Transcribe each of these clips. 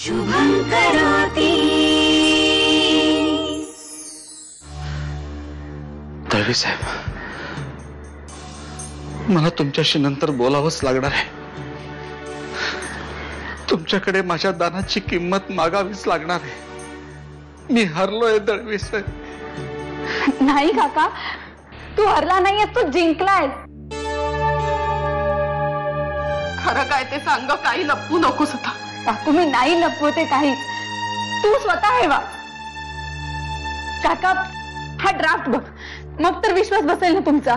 शुभं करोति। दळवी साहेब, मला तुमच्याशी नंतर बोलावंच लागणार आहे. तुमच्याकडे माझ्या दानाची किंमत मागावीच लागणार आहे. मी हरलोय दळवी साहेब. नाही काका, तू हरला नाहीयेस, तू जिंकलायस. खरं काय ते सांग, काही लपवू नकोस आता. काकू, मी नाही लपवते काही, तू स्वतः आहे वा. काका, हा ड्राफ्ट बघ, मग तर विश्वास बसेल ना तुमचा.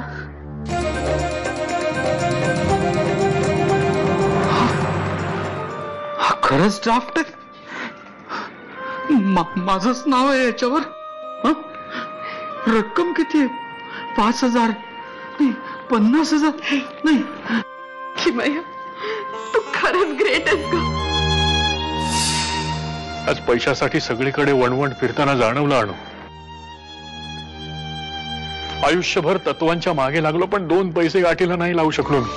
हा खरंच ड्राफ्ट आहे? माझंच नाव आहे याच्यावर. रक्कम किती आहे? 5,000 नाही, 50,000 नाही. चिमया, तू खरंच ग्रेट आहेस का? आज पैशासाठी सगळीकडे वणवण फिरताना जाणवलं अणू. आयुष्यभर तत्वांच्या मागे लागलो, पण 2 पैसे गाठीला नाही लावू शकलो मी.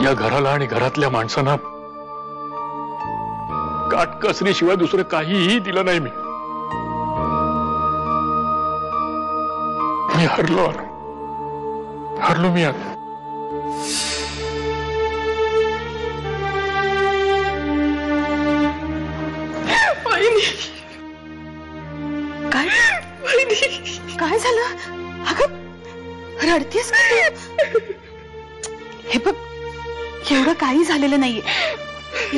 या घराला आणि घरातल्या माणसांना काटकसरीशिवाय दुसरं काहीही दिलं नाही मी. मी हरलो मी आता. काय काय झालं? अगं, रडतेस का तू? हे बघ, एवढं काही झालेलं नाहीये.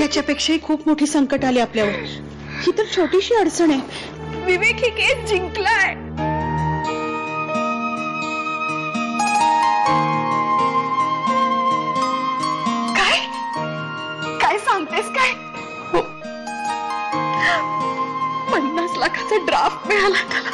याच्यापेक्षाही खूप मोठी संकट आली आपल्यावर. ही तर छोटीशी अडचण आहे. विवेक ही केस जिंकलाय. काय काय सांगतेस काय? 50 लाखाचा ड्राफ्ट मिळाला त्याला.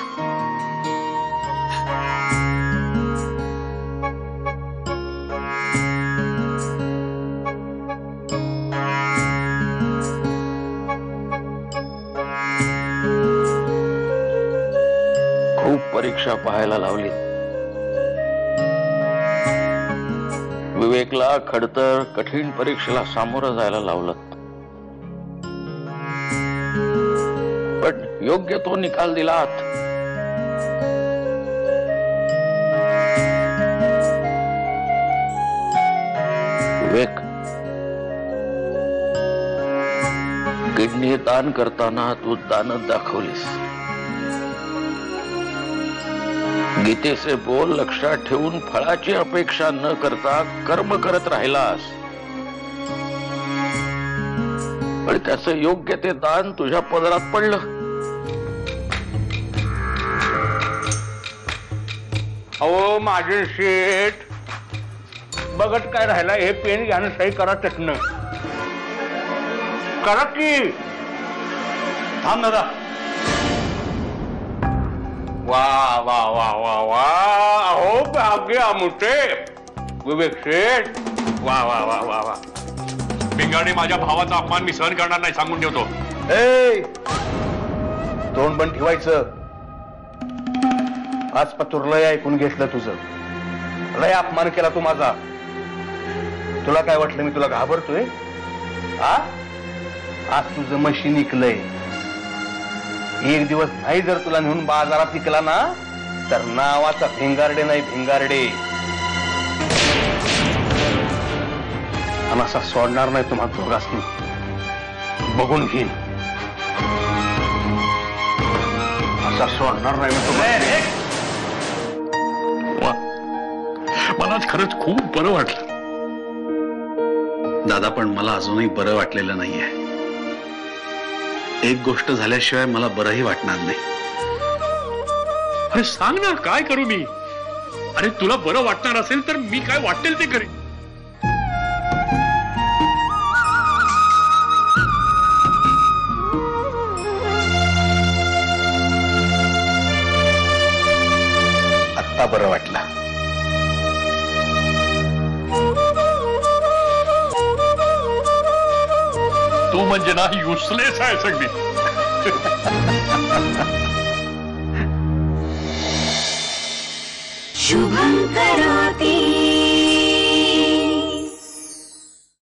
खूप परीक्षा पाहायला लावली. विवेकला खडतर कठीण परीक्षेला सामोरं जायला लावलं, पण योग्य तो निकाल दिलात. विवेक, किडनी दान करताना तू दानत दाखवलीस. गीतेचे बोल लक्षात ठेवून फळाची अपेक्षा न करता कर्म करत राहिलास, पण त्याचं योग्य ते दान तुझ्या पदरात पडलं. अहो माझे शेठ, बघत काय राहिला? हे पेन घ्या, सही करा, चटणं करा की. थांब दादा. वा वा वा वा वा, अहो भाग्य आमुटे विवेक शेठ. वा वा वा वा वा. भिंगाडे, माझ्या भावाचा अपमान मी सहन करणार नाही, सांगून ठेवतो. तोंड बंद ठेवायचं. आज पतूर लय ऐकून घेतलं तुझं. लय अपमान केला तू माझा. तुला काय वाटलं मी तुला घाबरतोय? आज तुझं मशीन निघलंय. एक दिवस नाही जर तुला नेऊन बाजारात विकला ना, तर नावाचा भिंगारडे नाही, भिंगारडे. आणि असा सोडणार नाही तुम्हा दोघांनी. बघून घेईन, असा सोडणार नाही मी तुम्हाला. मला आज खरंच खूप बरं वाटलं. दादा, पण मला अजूनही बरं वाटलेलं नाहीये. एक गोष्ट झाल्याशिवाय मला बरंही वाटणार नाही. अरे सांग ना, काय करू मी? अरे तुला बरं वाटणार असेल तर मी काय वाटेल ते करेन. आत्ता बरं वाटलं. तू म्हणजे ना युसलेस आहे सगळी. शुभं करोति।